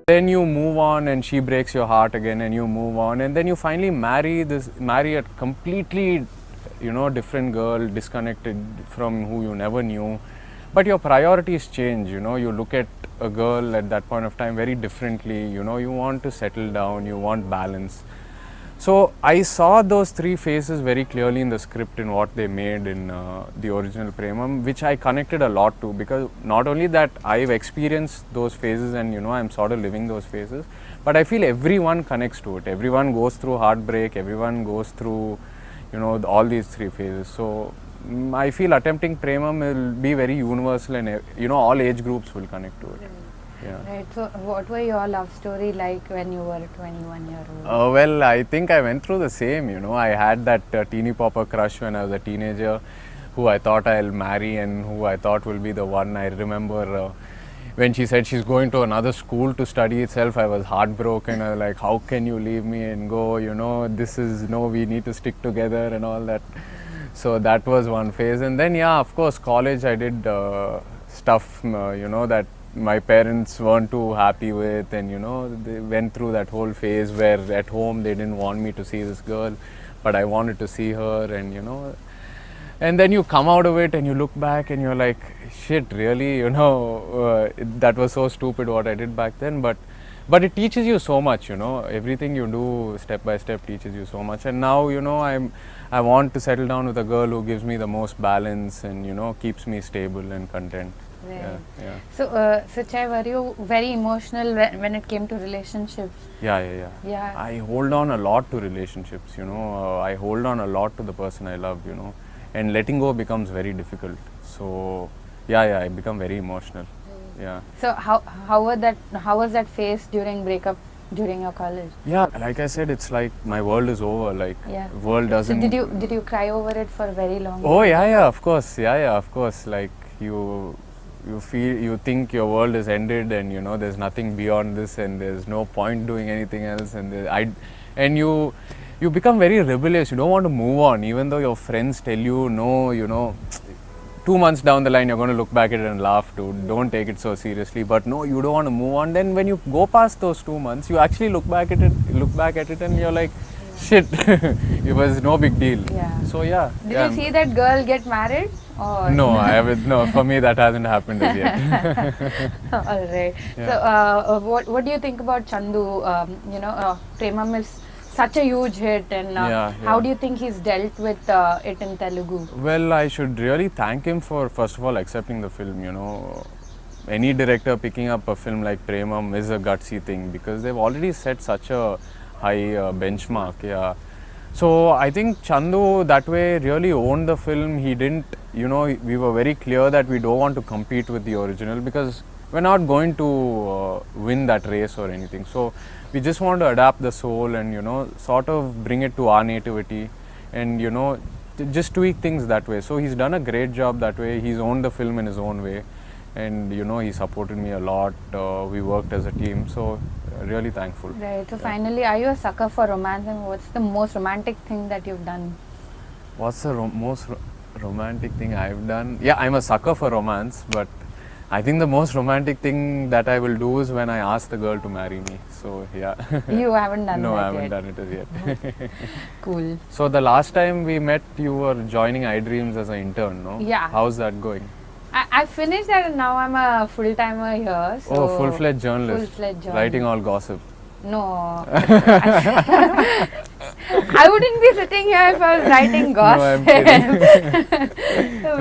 Then you move on and she breaks your heart again and you move on, and then you finally marry a completely, different girl, disconnected from who you never knew. But your priorities change, you look at a girl at that point of time very differently, you want to settle down, you want balance. So I saw those three phases very clearly in the script, in what they made in the original Premam, which I connected a lot to, because not only that I've experienced those phases and I'm sort of living those phases, but I feel everyone connects to it. Everyone goes through heartbreak, everyone goes through all these three phases. So I feel attempting Premam will be very universal, and all age groups will connect to it. Yeah. Right. So, what were your love story like when you were 21-year-old? Well, I think I went through the same. I had that teeny popper crush when I was a teenager, who I thought I'll marry and who I thought will be the one. I remember when she said she's going to another school to study itself, I was heartbroken. I was like, how can you leave me and go? We need to stick together and all that. So that was one phase. And then, yeah, of course, college I did stuff, that my parents weren't too happy with, and they went through that whole phase where at home they didn't want me to see this girl, but I wanted to see her, and and then you come out of it and you look back and you're like, shit, really, that was so stupid what I did back then. But it teaches you so much, everything you do step by step teaches you so much. And now, I want to settle down with a girl who gives me the most balance and keeps me stable and content. Right. Yeah. So Chai, were you very emotional when it came to relationships? Yeah. I hold on a lot to relationships, I hold on a lot to the person I love, and letting go becomes very difficult. So, yeah, I become very emotional. Yeah. So how was that phase during breakup during your college? Yeah, like I said, it's like my world is over. Like, world doesn't. So did you cry over it for very long? Oh yeah, of course. Yeah, of course. Like you think your world is ended, and there's nothing beyond this, and there's no point doing anything else, and you become very rebellious. You don't want to move on, even though your friends tell you no. 2 months down the line, you're going to look back at it and laugh too. Don't take it so seriously. But no, you don't want to move on. Then when you go past those 2 months, you actually look back at it, and you're like, shit, it was no big deal. Yeah. So yeah. Did you see that girl get married? Or no, I haven't. No, for me that hasn't happened as yet. All right. Yeah. So what do you think about Chandu? Premam is such a huge hit, and how do you think he's dealt with it in Telugu? Well, I should really thank him for, first of all, accepting the film. Any director picking up a film like Premam is a gutsy thing, because they've already set such a high benchmark. Yeah. So I think Chandu that way really owned the film. He didn't, we were very clear that we don't want to compete with the original, because we're not going to win that race or anything. So we just want to adapt the soul and sort of bring it to our nativity, and just tweak things that way. So he's done a great job that way. He's owned the film in his own way, and he supported me a lot. We worked as a team, so really thankful. Right. So finally, are you a sucker for romance, and what's the most romantic thing that you've done? What's the most romantic thing I've done? Yeah, I'm a sucker for romance, but I think the most romantic thing that I will do is when I ask the girl to marry me. So yeah. You haven't done that yet? No, I haven't done it as yet. Cool. So the last time we met, you were joining iDreams as an intern, no? Yeah. How's that going? I finished that, and now I'm a full-timer here. So full-fledged journalist. Full-fledged journalist. Writing all gossip. No. I wouldn't be sitting here if I was writing gossip. No, I'm kidding. Well,